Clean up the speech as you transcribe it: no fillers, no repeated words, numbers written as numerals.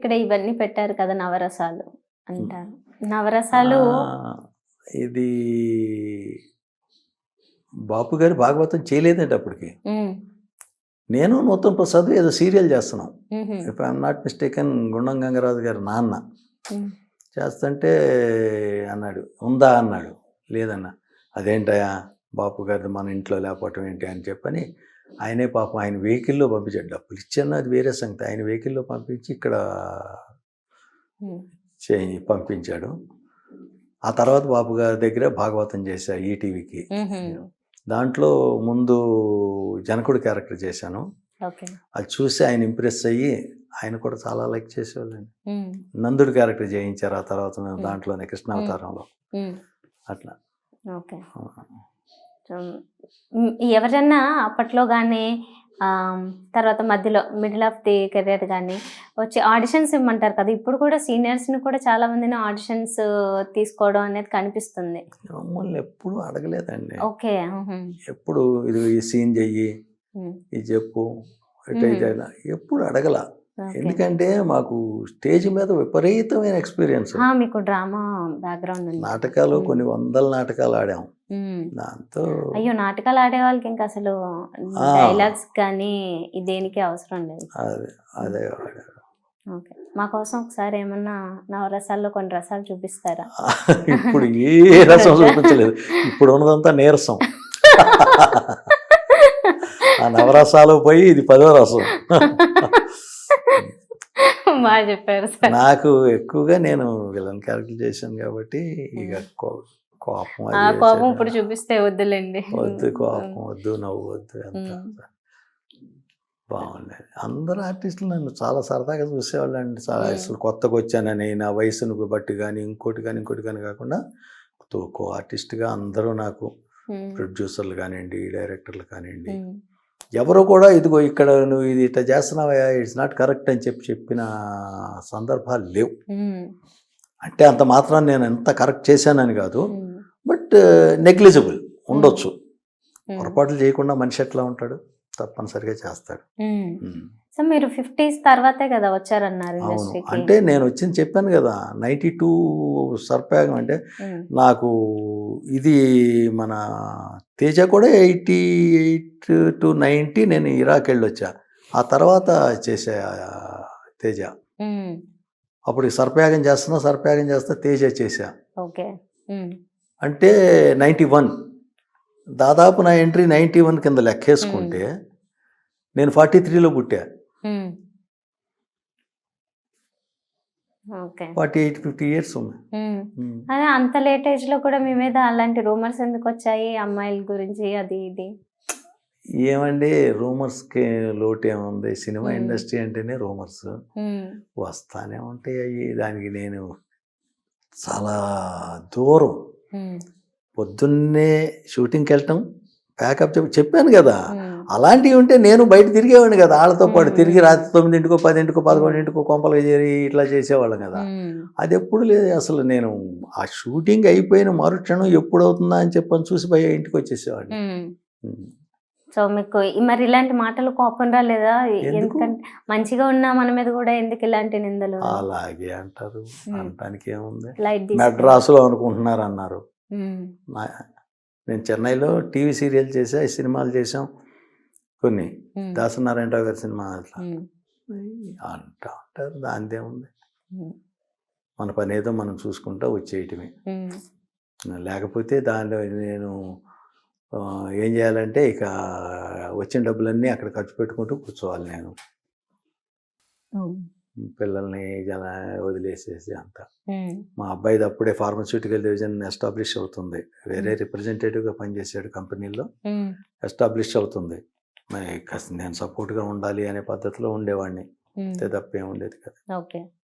ఇక్కడ ఇవన్నీ పెట్టారు కదా నవరసాలు అంటారు. నవరసాలు ఇది బాపు గారి భాగవతం చేయలేదండి అప్పటికి. నేను నూతన్ ప్రసాద్ ఏదో సీరియల్ చేస్తున్నాం. ఇఫ్ ఐఎమ్ నాట్ మిస్టేకెన్ గుండం గంగరాజు గారు నాన్న చేస్తుంటే అన్నాడు, ఉందా అన్నాడు. లేదన్నా. అదేంటయా బాపు గారిది మన ఇంట్లో లేకపోవటం ఏంటి అని చెప్పని ఆయనే పాపం ఆయన వెహికల్లో పంపించాడు. డబ్బులు ఇచ్చాను అది వేరే సంగతి. ఆయన వెహికల్లో పంపించి ఇక్కడ పంపించాడు. ఆ తర్వాత బాపు గారి దగ్గర భాగవతం చేశా ఈటీవీకి. దాంట్లో ముందు జనకుడు క్యారెక్టర్ చేశాను. అది చూసి ఆయన ఇంప్రెస్ అయ్యి ఆయన కూడా చాలా లైక్ చేసేవాళ్ళండి. నందుడు క్యారెక్టర్ చేయించారు ఆ తర్వాత దాంట్లోనే కృష్ణావతారంలో. అట్లా ఎవరన్నా అప్పట్లో కానీ తర్వాత మధ్యలో మిడిల్ ఆఫ్ ది కెరియర్ కానీ వచ్చి ఆడిషన్స్ ఇవ్వమంటారు కదా, ఇప్పుడు కూడా సీనియర్స్ని కూడా చాలా మందిని ఆడిషన్స్ తీసుకోవడం అనేది కనిపిస్తుంది. మమ్మల్ని ఎప్పుడు అడగలేదండి. ఓకే. ఎప్పుడు ఇది ఈ సీన్ చెయ్యి, ఇది చెప్పు, ఎటైనా ఎప్పుడు అడగల. ఎందుకంటే మాకు స్టేజ్ మీద విపరీతమైన ఎక్స్పీరియన్స్. మీకు డ్రామా బ్యాక్గ్రౌండ్ ఉంది. నాటకాలు కొన్ని 100 నాటకాలు ఆడాం. దాంతో అయ్యో నాటకాలు ఆడే వాళ్ళకి ఇంకా అసలు డైలాగ్స్ కానీ దేనికి అవసరం లేదు. అదే ఓకే. మా కోసం ఒకసారి ఏమన్నా నవరసాల్లో కొన్ని రసాలు చూపిస్తారా? ఇప్పుడు ఏ రసం చూపించలేదు, ఇప్పుడు ఉన్నదంతా నీరసం. ఆ నవరసాలు పోయి ఇది 10వ రసం. బాగా చెప్పారు సార్. నాకు ఎక్కువగా నేను విలన్ క్యారెక్టర్ చేశాను కాబట్టి ఇక కోపం కోపం ఇప్పుడు చూపిస్తే వద్దులేండి. వద్దు, కోపం వద్దు, నవ్వు వద్దు. ఎంత బాగుండేది. అందరు ఆర్టిస్టులు నన్ను చాలా సరదాగా చూసేవాళ్ళండి. చాలా అసలు కొత్తగా వచ్చానని నా వయసును బట్టి కానీ ఇంకోటి కానీ కాకుండా కో ఆర్టిస్ట్గా అందరూ నాకు ప్రొడ్యూసర్లు కానివ్వండి, డైరెక్టర్లు కానివ్వండి, ఎవరు కూడా ఇదిగో ఇక్కడ నువ్వు ఇది ఇట్లా చేస్తున్నావా, ఇట్స్ నాట్ కరెక్ట్ అని చెప్పిన సందర్భాలు లేవు. అంటే అంత మాత్రం నేను ఎంత కరెక్ట్ చేశానని కాదు, బట్ నెగ్లిజిబుల్ ఉండొచ్చు. పొరపాట్లు చేయకుండా మనిషి ఎట్లా ఉంటాడు, తప్పనిసరిగా చేస్తాడు. సో మీరు 50s తర్వాతే కదా వచ్చారన్నారు ఇండస్ట్రీకి? అంటే నేను వచ్చింది చెప్పాను కదా 92 సర్పయాగం. అంటే నాకు ఇది మన తేజ కూడా 88 to 90 నేను ఇరాక్ వెళ్ళి వచ్చా. ఆ తర్వాత చేసా తేజ. అప్పుడు సర్పయాగం చేస్తా తేజ చేశా. ఓకే. అంటే 91 దాదాపు నా ఎంట్రీ 91 కింద లెక్కేసుకుంటే నేను 43లో పుట్టా. 48-50 ఇయర్స్ ఉన్నాయి. అదే అంత లేట్ ఏజ్ లో కూడా మీ మీద అలాంటి రూమర్స్ ఎందుకు వచ్చాయి అమ్మాయిల గురించి అది ఇది? ఏమండి రూమర్స్కి లోటు ఏముంది, సినిమా ఇండస్ట్రీ అంటేనే రూమర్స్ వస్తానే ఉంటాయి. అవి దానికి నేను చాలా దూరం. పొద్దున్నే షూటింగ్కి వెళ్ళటం, ప్యాకప్ చెప్పాను కదా, అలాంటివి ఉంటే నేను బయట తిరిగేవాడిని కదా వాళ్ళతో పాటు. తిరిగి రాత్రి 9, 10, 11 కొంపలుగా చేరి ఇట్లా చేసేవాళ్ళం కదా. అది ఎప్పుడు లేదు అసలు. నేను ఆ షూటింగ్ అయిపోయిన మరుక్షణం ఎప్పుడు అవుతుందా అని చెప్పని చూసి ఇంటికి వచ్చేసేవాడిని. సో మీకు మరి ఇలాంటి మాటలు కోపం రాలేదా? ఎందుకంటే మంచిగా ఉన్నా మన మీద కూడా ఎందుకు ఇలాంటి నిందలు? అలాగే అంటారు, అనటానికి ఏముంది. మెడ్రాసులో అనుకుంటున్నారు అన్నారు. నేను చెన్నైలో టీవీ సీరియల్ చేసా, సినిమాలు చేసాం కొన్ని, దాసనారాయణరావు గారి సినిమా అట్లా అంటారు. దానిదేముంది, మన పని ఏదో మనం చూసుకుంటా వచ్చేయటమే. లేకపోతే దానిలో నేను ఏం చేయాలంటే ఇక వచ్చిన డబ్బులన్నీ అక్కడ ఖర్చు పెట్టుకుంటూ కూర్చోవాలి. నేను పిల్లల్ని ఇలా వదిలేసేసి అంతా. మా అబ్బాయిది అప్పుడే ఫార్మస్యూటికల్ డివిజన్ ఎస్టాబ్లిష్ అవుతుంది. వేరే రిప్రజెంటేటివ్గా పనిచేసాడు కంపెనీలో, ఎస్టాబ్లిష్ అవుతుంది. మరి నేను సపోర్ట్గా ఉండాలి అనే పద్ధతిలో ఉండేవాడిని. అంతే తప్పేం ఉండేది కదా.